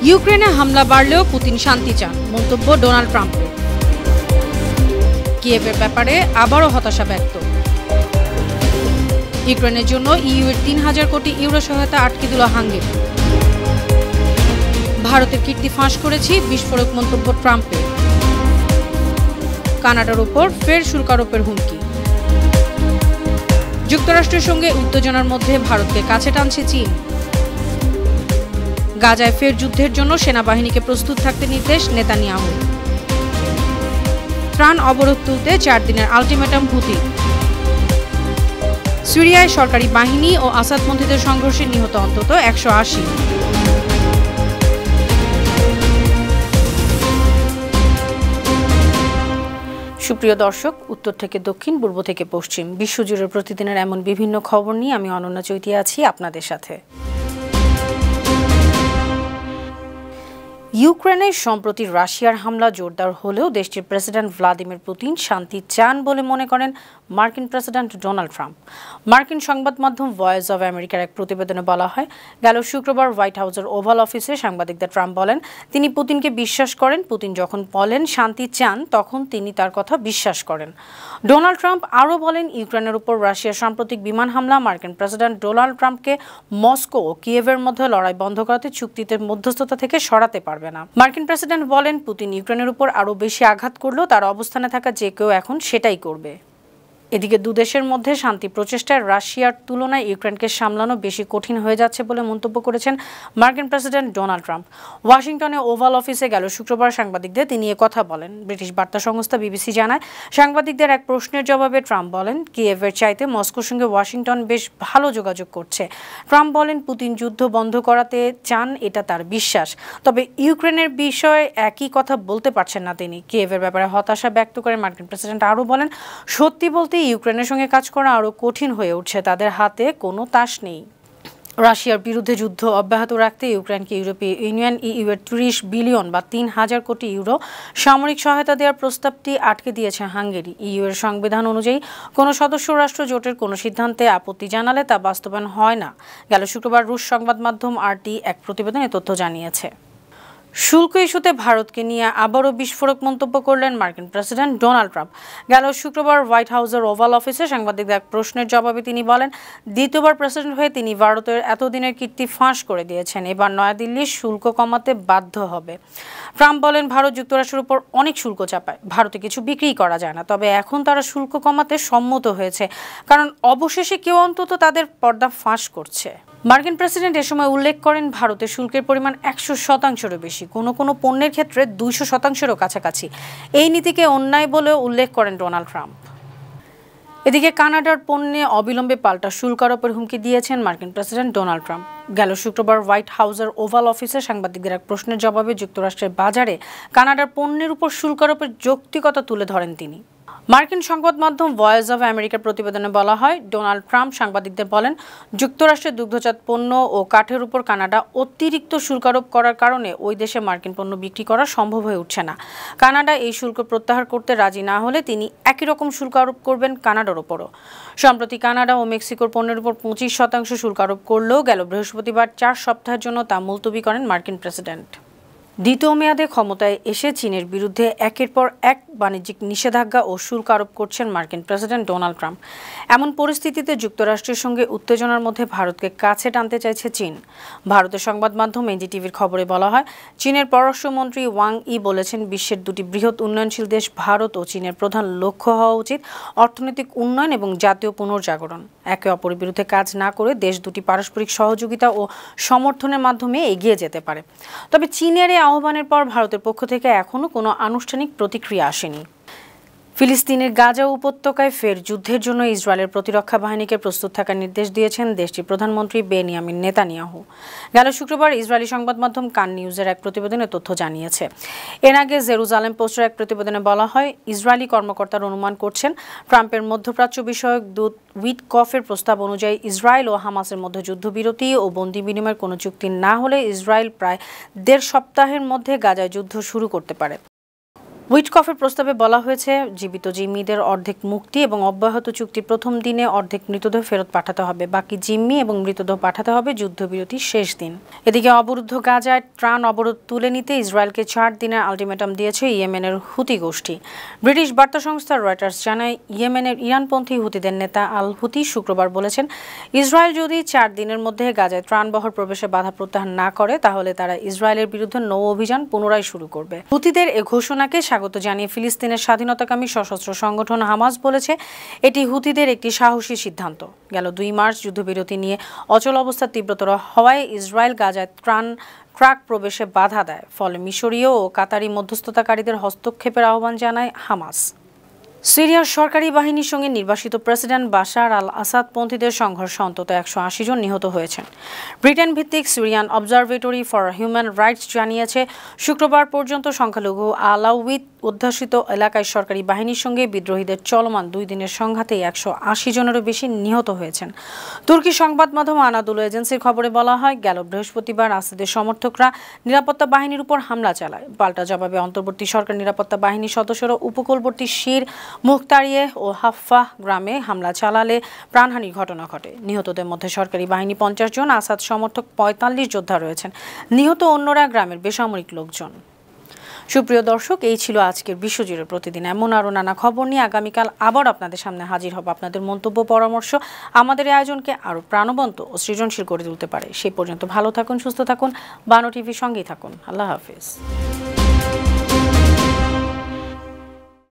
ইউক্রেনে হামলা বাড়লেও পুতিন শান্তি চান, মন্তব্য ডোনাল্ড ট্রাম্পের। কিয়েভের ব্যাপারে আবারও হতাশা ব্যক্ত। ইউক্রেনের জন্য ইইউর ৩,০০০ কোটি ইউরো সহায়তা আটকে দিল হাঙ্গেরি। ভারতের কীর্তি ফাঁস করেছি, বিস্ফোরক মন্তব্য ট্রাম্পের। কানাডার ওপর ফের শুল্ক আরোপের হুমকি। যুক্তরাষ্ট্রের সঙ্গে উত্তেজনার মধ্যে ভারতকে কাছে টানছে চীন। গাজায় ফের যুদ্ধের জন্য সেনাবাহিনীকে প্রস্তুত থাকতে নির্দেশ নেতানিয়াহু। ত্রাণ অবরোধ তুলতে ৪ দিনের আলটিমেটাম হুতি। সিরিয়ায় সরকারি বাহিনী ও আসাদপন্থীদের সংঘর্ষে নিহত অন্তত ১৮০। সুপ্রিয় দর্শক, উত্তর থেকে দক্ষিণ, পূর্ব থেকে পশ্চিম, বিশ্বজুড়ে প্রতিদিনের এমন বিভিন্ন খবর নিয়ে আমি অনন্যা চৈতি আছি আপনাদের সাথে। ইউক্রেনে সম্প্রতি রাশিয়ার হামলা জোরদার হলেও দেশটির প্রেসিডেন্ট ভ্লাদিমির পুতিন শান্তি চান বলে মনে করেন মার্কিন প্রেসিডেন্ট ডোনাল্ড ট্রাম্প। মার্কিন সংবাদ মাধ্যম ভয়েস অব আমেরিকার এক প্রতিবেদনে বলা হয়, গেল শুক্রবার হোয়াইট হাউসের ওভাল অফিসে সাংবাদিকদের ট্রাম্প বলেন তিনি পুতিনকে বিশ্বাস করেন। পুতিন যখন বলেন শান্তি চান, তখন তিনি তার কথা বিশ্বাস করেন। ডোনাল্ড ট্রাম্প আরও বলেন, ইউক্রেনের উপর রাশিয়ার সাম্প্রতিক বিমান হামলা মার্কিন প্রেসিডেন্ট ডোনাল্ড ট্রাম্পকে মস্কো ও কিয়েভের মধ্যে লড়াই বন্ধ করাতে চুক্তিতে মধ্যস্থতা থেকে সরাতে পারবে না। মার্কিন প্রেসিডেন্ট বলেন, পুতিন ইউক্রেনের উপর আরও বেশি আঘাত করলেও তার অবস্থানে থাকা যে কেউ এখন সেটাই করবে। এদিকে দুদেশের মধ্যে শান্তি প্রচেষ্টায় রাশিয়ার তুলনায় ইউক্রেনকে সামলানো বেশি কঠিন হয়ে যাচ্ছে বলে মন্তব্য করেছেন মার্কিন প্রেসিডেন্ট ডোনাল্ড ট্রাম্প। ওয়াশিংটনে ওভাল অফিসে গেল শুক্রবার সাংবাদিকদের তিনি কথা বলেন। ব্রিটিশ বার্তা সংস্থা বিবিসি জানায়, সাংবাদিকদের এক প্রশ্নের জবাবে ট্রাম্প বলেন, কিয়েভের চাইতে মস্কোর সঙ্গে ওয়াশিংটন বেশ ভালো যোগাযোগ করছে। ট্রাম্প বলেন, পুতিন যুদ্ধ বন্ধ করাতে চান, এটা তার বিশ্বাস। তবে ইউক্রেনের বিষয়ে একই কথা বলতে পারছেন না তিনি। কিয়েভের ব্যাপারে হতাশা ব্যক্ত করে মার্কিন প্রেসিডেন্ট আরও বলেন, সত্যি বলতে ইউক্রেনের সঙ্গে কাজ করা আরও কঠিন হয়ে উঠছে, তাদের হাতে কোনো তাস নেই। রাশিয়ার বিরুদ্ধে যুদ্ধ অব্যাহত রাখতে ইউক্রেনকে ইউরোপীয় ইউনিয়ন ইইউর ৩০ বিলিয়ন বা ৩,০০০ কোটি ইউরো সামরিক সহায়তা দেওয়ার প্রস্তাবটি আটকে দিয়েছে হাঙ্গেরি। ইইউর সংবিধান অনুযায়ী কোনো সদস্য রাষ্ট্র জোটের কোনো সিদ্ধান্তে আপত্তি জানালে তা বাস্তবায়ন হয় না। গেল শুক্রবার রুশ সংবাদ মাধ্যম আরটি এক প্রতিবেদনে তথ্য জানিয়েছে। শুল্ক ইস্যুতে ভারতকে নিয়ে আবারও বিস্ফোরক মন্তব্য করলেন মার্কিন প্রেসিডেন্ট ডোনাল্ড ট্রাম্প। গেল শুক্রবার হোয়াইট হাউসের ওভাল অফিসে সাংবাদিকদের এক প্রশ্নের জবাবে তিনি বলেন, দ্বিতীয়বার প্রেসিডেন্ট হয়ে তিনি ভারতের এতদিনের কীর্তি ফাঁস করে দিয়েছেন। এবার নয়াদিল্লি শুল্ক কমাতে বাধ্য হবে। ট্রাম্প বলেন, ভারত যুক্তরাষ্ট্রের উপর অনেক শুল্ক চাপায়, ভারতে কিছু বিক্রি করা যায় না। তবে এখন তারা শুল্ক কমাতে সম্মত হয়েছে, কারণ অবশেষে কেউ অন্তত তাদের পর্দা ফাঁস করছে। মার্কিন প্রেসিডেন্ট এ সময় উল্লেখ করেন, ভারতের শুল্কের পরিমাণ ১০০%-এরও বেশি, কোনো কোনো পণ্যের ক্ষেত্রে ২০০%-এরও কাছাকাছি। এই নীতিকে অন্যায় বলেও উল্লেখ করেন ডোনাল্ড ট্রাম্প। এদিকে কানাডার পণ্যে অবিলম্বে পাল্টা শুল্ক আরোপের হুমকি দিয়েছেন মার্কিন প্রেসিডেন্ট ডোনাল্ড ট্রাম্প। গেল শুক্রবার হোয়াইট হাউসের ওভাল অফিসে সাংবাদিকদের এক প্রশ্নের জবাবে যুক্তরাষ্ট্রের বাজারে কানাডার পণ্যের উপর শুল্ক আরোপের যৌক্তিকতা তুলে ধরেন তিনি। মার্কিন সংবাদ মাধ্যম ভয়েস অব আমেরিকার প্রতিবেদনে বলা হয়, ডোনাল্ড ট্রাম্প সাংবাদিকদের বলেন, যুক্তরাষ্ট্রের দুগ্ধজাত পণ্য ও কাঠের উপর কানাডা অতিরিক্ত শুল্ক আরোপ করার কারণে ওই দেশে মার্কিন পণ্য বিক্রি করা সম্ভব হয়ে উঠছে না। কানাডা এই শুল্ক প্রত্যাহার করতে রাজি না হলে তিনি একই রকম শুল্ক আরোপ করবেন কানাডার ওপরও। সম্প্রতি কানাডা ও মেক্সিকোর পণ্যের উপর ২৫% শুল্ক আরোপ করলেও গেল বৃহস্পতিবার ৪ সপ্তাহের জন্য তা মুলতবি করেন মার্কিন প্রেসিডেন্ট। দ্বিতীয় মেয়াদে ক্ষমতায় এসে চীনের বিরুদ্ধে একের পর এক বাণিজ্যিক নিষেধাজ্ঞা ও শুল্ক আরোপ করছেন মার্কিন প্রেসিডেন্ট ডোনাল্ড ট্রাম্প। এমন পরিস্থিতিতে যুক্তরাষ্ট্রের সঙ্গে উত্তেজনার মধ্যে ভারতকে কাছে টানতে চাইছে চীন। ভারতের সংবাদ মাধ্যম এনডিটিভির খবরে বলা হয়, চীনের পররাষ্ট্রমন্ত্রী ওয়াং ই বলেছেন, বিশ্বের দুটি বৃহৎ উন্নয়নশীল দেশ ভারত ও চীনের প্রধান লক্ষ্য হওয়া উচিত অর্থনৈতিক উন্নয়ন এবং জাতীয় পুনর্জাগরণ। একে অপরের বিরুদ্ধে কাজ না করে দেশ দুটি পারস্পরিক সহযোগিতা ও সমর্থনের মাধ্যমে এগিয়ে যেতে পারে। তবে চীনের এই আহ্বানের পর ভারতের পক্ষ থেকে এখনও কোনো আনুষ্ঠানিক প্রতিক্রিয়া আসেনি। ফিলিস্তিনের গাজা উপত্যকায় ফের যুদ্ধের জন্য ইসরায়েলের প্রতিরক্ষা বাহিনীকে প্রস্তুত থাকার নির্দেশ দিয়েছেন দেশটির প্রধানমন্ত্রী বেনিয়ামিন নেতানিয়াহু। গেল শুক্রবার ইসরায়েলি সংবাদ মাধ্যম কান নিউজের এক প্রতিবেদনে তথ্য জানিয়েছে। এর আগে জেরুজালেম পোস্টের এক প্রতিবেদনে বলা হয়, ইসরায়েলি কর্মকর্তারা অনুমান করছেন, ট্রাম্পের মধ্যপ্রাচ্য বিষয়ক দূত উইটকফের প্রস্তাব অনুযায়ী ইসরায়েল ও হামাসের মধ্যে যুদ্ধবিরতি ও বন্দী বিনিময়ের কোনো চুক্তি না হলে ইসরায়েল প্রায় ১.৫ সপ্তাহের মধ্যে গাজায় যুদ্ধ শুরু করতে পারে। উইটকফের প্রস্তাবে বলা হয়েছে জীবিত জিম্মিদের অর্ধেক মুক্তি এবং অব্যাহত চুক্তির প্রথম দিনে অর্ধেক মৃতদেহ ফেরত পাঠাতে হবে, বাকি জিম্মি এবং মৃতদেহ পাঠাতে হবে যুদ্ধবিরতির শেষ দিন। এদিকে অবরুদ্ধ গাজায় ত্রাণ অবরোধ তুলে নিতে ইসরায়েলকে 4 দিনের আলটিমেটাম দিয়েছে ইয়েমেনের হুতি গোষ্ঠী। ব্রিটিশ বার্তা সংস্থা রয়টার্স জানায়, ইয়েমেনের ইরানপন্থী হুতিদের নেতা আল হুতি শুক্রবার বলেছেন, ইসরায়েল যদি 4 দিনের মধ্যে গাজায় ত্রাণবহর প্রবেশে বাধা প্রত্যাহার না করে তাহলে তারা ইসরায়েলের বিরুদ্ধে নৌ অভিযান পুনরায় শুরু করবে। হুতিদের এ ঘোষণাকে স্বাগত জানিয়ে ফিলিস্তিনের স্বাধীনতাকামী সশস্ত্র সংগঠন হামাস বলেছে, এটি হুতিদের একটি সাহসী সিদ্ধান্ত। গেল 2 মার্চ যুদ্ধবিরতি নিয়ে অচল অবস্থা তীব্রতর হওয়ায় ইসরায়েল গাজায় ট্রাক প্রবেশে বাধা দেয়, ফলে মিশরীয় ও কাতারি মধ্যস্থতাকারীদের হস্তক্ষেপের আহ্বান জানায় হামাস। সিরিয়ার সরকারি বাহিনীর সঙ্গে নির্বাসিত প্রেসিডেন্ট বাশার আল আসাদপন্থীদের সংঘর্ষে অন্তত 180 জন নিহত হয়েছেন। ব্রিটেন ভিত্তিক Syrian observatory for human rights জানিয়েছে, শুক্রবার পর্যন্ত সংখ্যালঘু আলাউইত অধ্যুষিত এলাকায় সরকারি বাহিনীর সঙ্গে বিদ্রোহীদের চলমান 2 দিনের সংঘাতে 180 জনেরও বেশি নিহত হয়েছেন। তুর্কি সংবাদ মাধ্যম আনাদোলু এজেন্সির খবরে বলা হয়, গেল বৃহস্পতিবার আসাদের সমর্থকরা নিরাপত্তা বাহিনীর উপর হামলা চালায়। পাল্টা জবাবে অন্তর্বর্তী সরকার নিরাপত্তা বাহিনীর সদস্যরা উপকূলবর্তী শির মুখতারিয়ে ও হাফফাহ গ্রামে হামলা চালালে প্রাণহানির ঘটনা ঘটে। নিহতদের মধ্যে সরকারি বাহিনী 50 জন, আসাদ সমর্থক 45 যোদ্ধা রয়েছেন। নিহত অন্যরা গ্রামের বেসামরিক লোকজন। সুপ্রিয় দর্শক, এই ছিল আজকের বিশ্বজুড়ে প্রতিদিন এমন আরও নানা খবর নিয়ে আগামীকাল আবার আপনাদের সামনে হাজির হব। আপনাদের মন্তব্য পরামর্শ আমাদের আয়োজনকে আরও প্রাণবন্ত ও সৃজনশীল করে তুলতে পারে। সেই পর্যন্ত ভালো থাকুন, সুস্থ থাকুন, বানো টিভির সঙ্গেই থাকুন। আল্লাহ হাফেজ।